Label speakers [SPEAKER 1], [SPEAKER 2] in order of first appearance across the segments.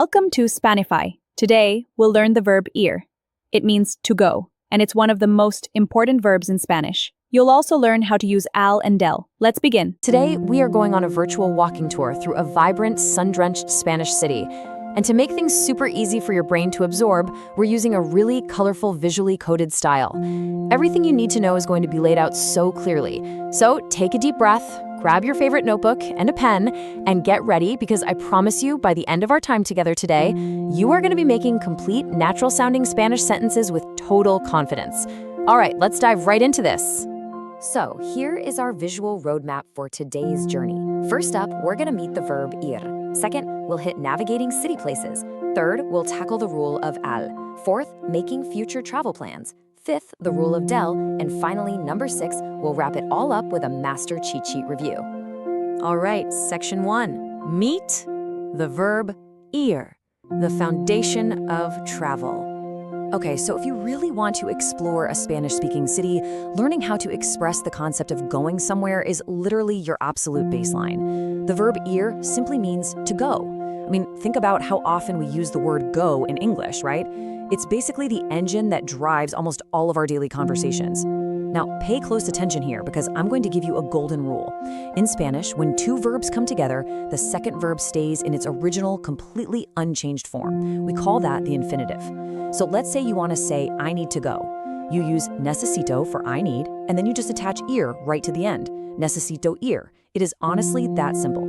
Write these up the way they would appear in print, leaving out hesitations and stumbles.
[SPEAKER 1] Welcome to Spanify. Today, we'll learn the verb ir. It means to go, and it's one of the most important verbs in Spanish. You'll also learn how to use al and del. Let's begin.
[SPEAKER 2] Today, we are going on a virtual walking tour through a vibrant, sun-drenched Spanish city. And to make things super easy for your brain to absorb, we're using a really colorful, visually coded style. Everything you need to know is going to be laid out so clearly. So take a deep breath, grab your favorite notebook and a pen, and get ready because I promise you, by the end of our time together today, you are going to be making complete, natural-sounding Spanish sentences with total confidence. All right, let's dive right into this. So here is our visual roadmap for today's journey. First up, we're going to meet the verb ir. Second, we'll hit navigating city places. Third, we'll tackle the rule of al. Fourth, making future travel plans. Fifth, the rule of del. And finally, number 6, we'll wrap it all up with a master cheat sheet review. All right, section 1. Meet the verb ir, the foundation of travel. Okay, so if you really want to explore a Spanish-speaking city, learning how to express the concept of going somewhere is literally your absolute baseline. The verb ir simply means to go. I mean, think about how often we use the word go in English, right? It's basically the engine that drives almost all of our daily conversations. Now, pay close attention here because I'm going to give you a golden rule. In Spanish, when two verbs come together, the second verb stays in its original, completely unchanged form. We call that the infinitive. So let's say you want to say, I need to go. You use necesito for I need, and then you just attach ir right to the end. Necesito ir. It is honestly that simple.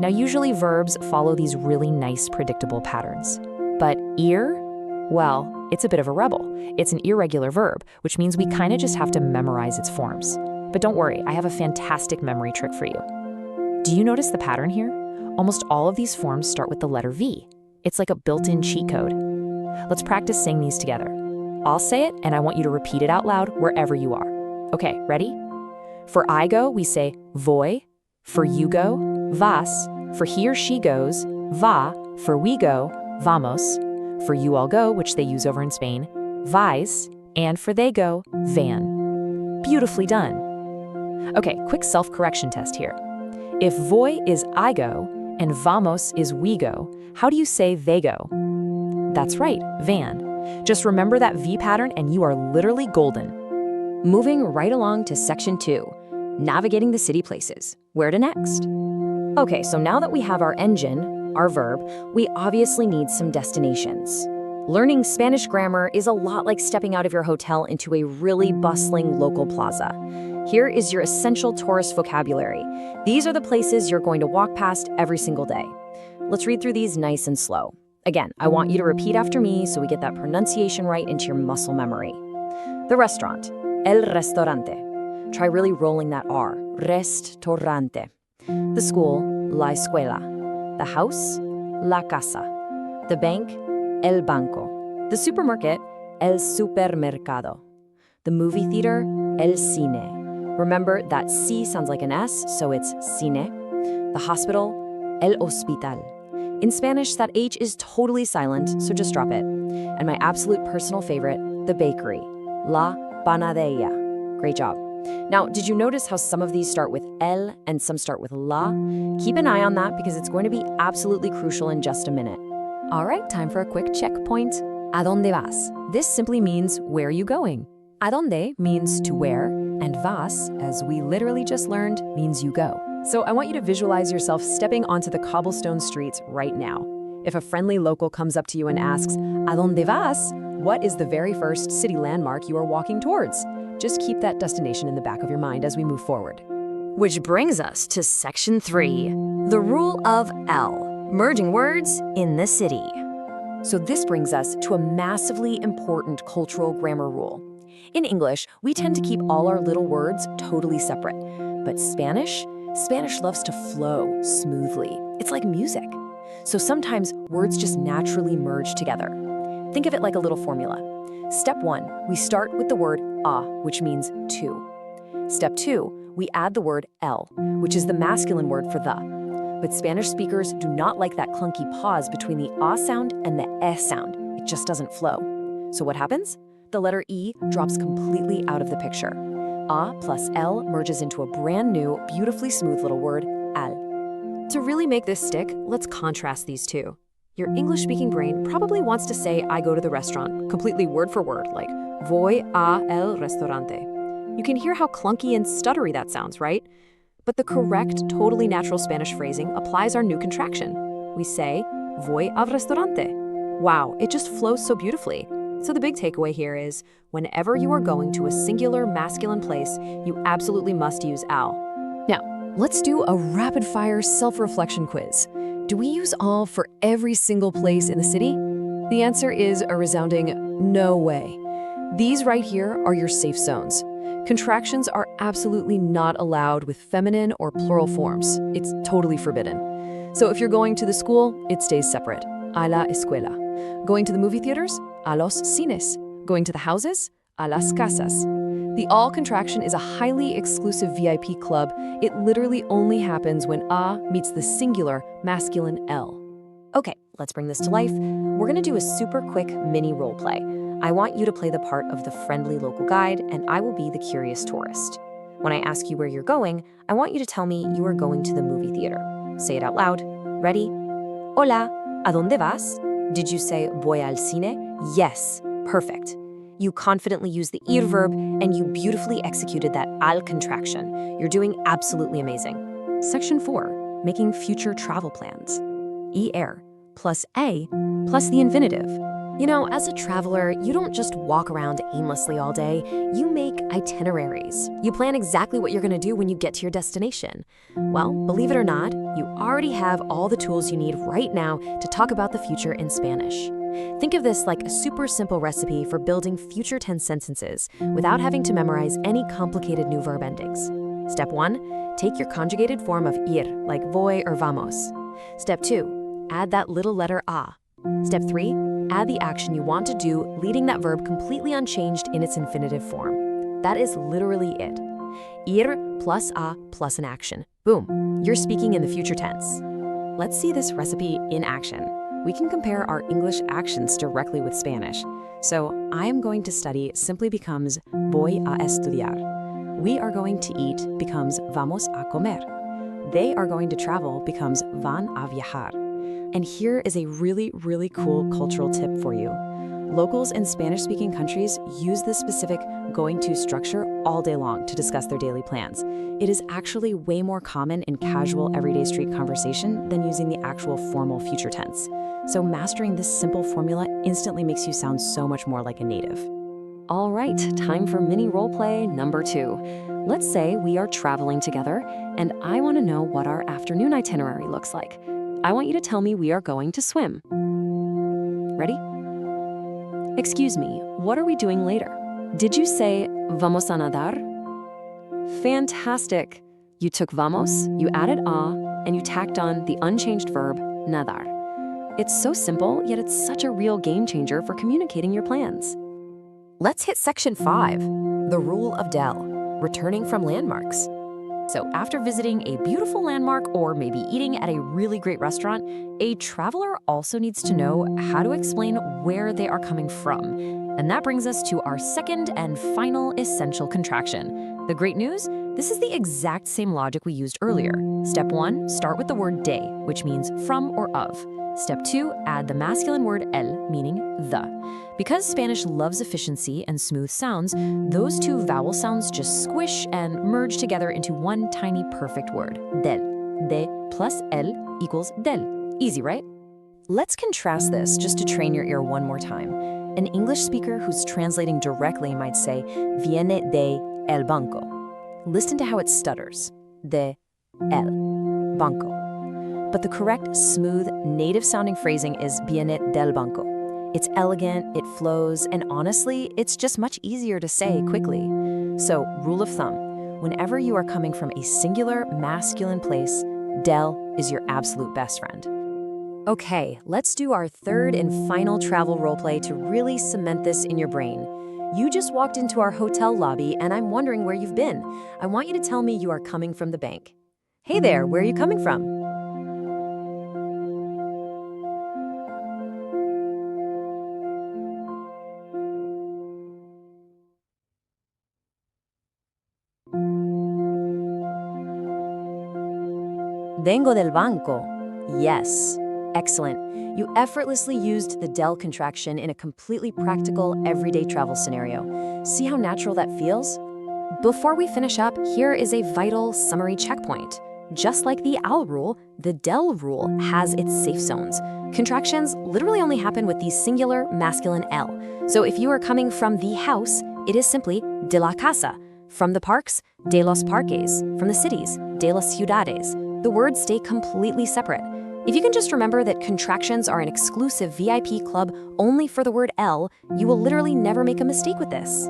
[SPEAKER 2] Now, usually verbs follow these really nice, predictable patterns. But ir? Well, it's a bit of a rebel. It's an irregular verb, which means we kind of just have to memorize its forms. But don't worry, I have a fantastic memory trick for you. Do you notice the pattern here? Almost all of these forms start with the letter V. It's like a built-in cheat code. Let's practice saying these together. I'll say it, and I want you to repeat it out loud wherever you are. Okay, ready? For I go, we say voy. For you go, vas. For he or she goes, va. For we go, vamos. For you all go, which they use over in Spain, vais. And for they go, van. Beautifully done. Okay, quick self-correction test here. If voy is I go and vamos is we go, how do you say they go? That's right, van. Just remember that V pattern and you are literally golden. Moving right along to section 2, navigating the city places. Where to next? Okay, so now that we have our engine, our verb, we obviously need some destinations. Learning Spanish grammar is a lot like stepping out of your hotel into a really bustling local plaza. Here is your essential tourist vocabulary. These are the places you're going to walk past every single day. Let's read through these nice and slow. Again, I want you to repeat after me so we get that pronunciation right into your muscle memory. The restaurant, el restaurante. Try really rolling that R, restaurante. The school, la escuela. The house, la casa. The bank, el banco. The supermarket, el supermercado. The movie theater, el cine. Remember that C sounds like an S, so it's cine. The hospital, el hospital. In Spanish, that H is totally silent, so just drop it. And my absolute personal favorite, the bakery, la panaderia. Great job. Now, did you notice how some of these start with el and some start with la? Keep an eye on that because it's going to be absolutely crucial in just a minute. All right, time for a quick checkpoint. Adónde vas? This simply means where are you going? Adónde means to where, and vas, as we literally just learned, means you go. So I want you to visualize yourself stepping onto the cobblestone streets right now. If a friendly local comes up to you and asks, Adónde vas? What is the very first city landmark you are walking towards? Just keep that destination in the back of your mind as we move forward. Which brings us to section 3, the rule of L, merging words in the city. So this brings us to a massively important cultural grammar rule. In English, we tend to keep all our little words totally separate. But Spanish loves to flow smoothly. It's like music. So sometimes words just naturally merge together. Think of it like a little formula. Step 1, we start with the word a, which means to. Step 2, we add the word el, which is the masculine word for the. But Spanish speakers do not like that clunky pause between the a sound and the e sound. It just doesn't flow. So what happens? The letter E drops completely out of the picture. A plus L merges into a brand new, beautifully smooth little word, al. To really make this stick, let's contrast these two. Your English-speaking brain probably wants to say, I go to the restaurant, completely word for word, like, voy a el restaurante. You can hear how clunky and stuttery that sounds, right? But the correct, totally natural Spanish phrasing applies our new contraction. We say, voy al restaurante. Wow, it just flows so beautifully. So the big takeaway here is, whenever you are going to a singular masculine place, you absolutely must use al. Now, let's do a rapid-fire self-reflection quiz. Do we use all for every single place in the city? The answer is a resounding no way. These right here are your safe zones. Contractions are absolutely not allowed with feminine or plural forms. It's totally forbidden. So if you're going to the school, it stays separate. A la escuela. Going to the movie theaters? A los cines. Going to the houses? A las casas. The all contraction is a highly exclusive VIP club. It literally only happens when a meets the singular masculine el. Okay, let's bring this to life. We're gonna do a super quick mini role play. I want you to play the part of the friendly local guide, and I will be the curious tourist. When I ask you where you're going, I want you to tell me you are going to the movie theater. Say it out loud. Ready? Hola, ¿Adónde vas? Did you say voy al cine? Yes, perfect. You confidently used the ir verb, and you beautifully executed that al contraction. You're doing absolutely amazing. Section 4, making future travel plans. Er plus a plus the infinitive. You know, as a traveler, you don't just walk around aimlessly all day. You make itineraries. You plan exactly what you're going to do when you get to your destination. Well, believe it or not, you already have all the tools you need right now to talk about the future in Spanish. Think of this like a super simple recipe for building future tense sentences without having to memorize any complicated new verb endings. Step 1, take your conjugated form of ir, like voy or vamos. Step 2, add that little letter a. Step 3, add the action you want to do, leaving that verb completely unchanged in its infinitive form. That is literally it. Ir plus a plus an action. Boom, you're speaking in the future tense. Let's see this recipe in action. We can compare our English actions directly with Spanish. So I am going to study simply becomes voy a estudiar. We are going to eat becomes vamos a comer. They are going to travel becomes van a viajar. And here is a really, really cool cultural tip for you. Locals in Spanish-speaking countries use this specific going to structure all day long to discuss their daily plans. It is actually way more common in casual everyday street conversation than using the actual formal future tense. So mastering this simple formula instantly makes you sound so much more like a native. All right, time for mini roleplay number 2. Let's say we are traveling together, and I want to know what our afternoon itinerary looks like. I want you to tell me we are going to swim. Ready? Excuse me, what are we doing later? Did you say vamos a nadar? Fantastic. You took vamos, you added a, and you tacked on the unchanged verb nadar. It's so simple, yet it's such a real game changer for communicating your plans. Let's hit section 5, the rule of del, returning from landmarks. So after visiting a beautiful landmark or maybe eating at a really great restaurant, a traveler also needs to know how to explain where they are coming from. And that brings us to our second and final essential contraction. The great news? This is the exact same logic we used earlier. Step 1, start with the word de, which means from or of. Step 2, add the masculine word el, meaning the. Because Spanish loves efficiency and smooth sounds, those two vowel sounds just squish and merge together into one tiny perfect word, del. De plus el equals del. Easy, right? Let's contrast this just to train your ear one more time. An English speaker who's translating directly might say, viene de el banco. Listen to how it stutters. De el banco. But the correct, smooth, native-sounding phrasing is viene del banco. It's elegant, it flows, and honestly, it's just much easier to say quickly. So, rule of thumb, whenever you are coming from a singular, masculine place, del is your absolute best friend. Okay, let's do our third and final travel roleplay to really cement this in your brain. You just walked into our hotel lobby, and I'm wondering where you've been. I want you to tell me you are coming from the bank. Hey there, where are you coming from? Vengo del banco. Yes. Excellent. You effortlessly used the del contraction in a completely practical, everyday travel scenario. See how natural that feels? Before we finish up, here is a vital summary checkpoint. Just like the al rule, the del rule has its safe zones. Contractions literally only happen with the singular masculine L. So if you are coming from the house, it is simply de la casa. From the parks, de los parques. From the cities, de las ciudades. The words stay completely separate. If you can just remember that contractions are an exclusive VIP club only for the word L, you will literally never make a mistake with this.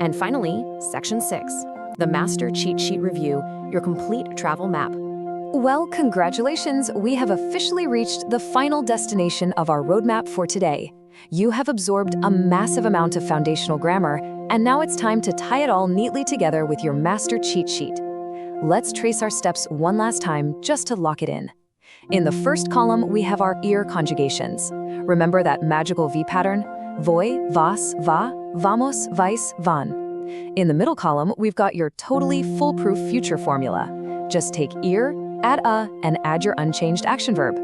[SPEAKER 2] And finally, Section 6, the Master Cheat Sheet Review, your complete travel map. Well, congratulations, we have officially reached the final destination of our roadmap for today. You have absorbed a massive amount of foundational grammar, and now it's time to tie it all neatly together with your Master Cheat Sheet. Let's trace our steps one last time just to lock it in. In the first column, we have our IR conjugations. Remember that magical V pattern? Voy, vas, va, vamos, vais, van. In the middle column, we've got your totally foolproof future formula. Just take IR, add a, and add your unchanged action verb.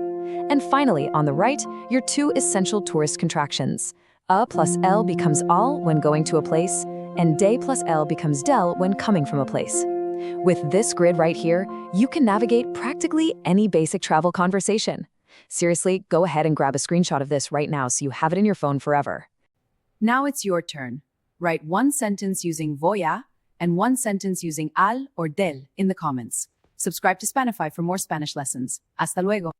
[SPEAKER 2] And finally, on the right, your two essential tourist contractions. A plus L becomes al when going to a place, and de plus L becomes del when coming from a place. With this grid right here, you can navigate practically any basic travel conversation. Seriously, go ahead and grab a screenshot of this right now so you have it in your phone forever.
[SPEAKER 1] Now it's your turn. Write one sentence using voy a and one sentence using al or del in the comments. Subscribe to Spanify for more Spanish lessons. Hasta luego.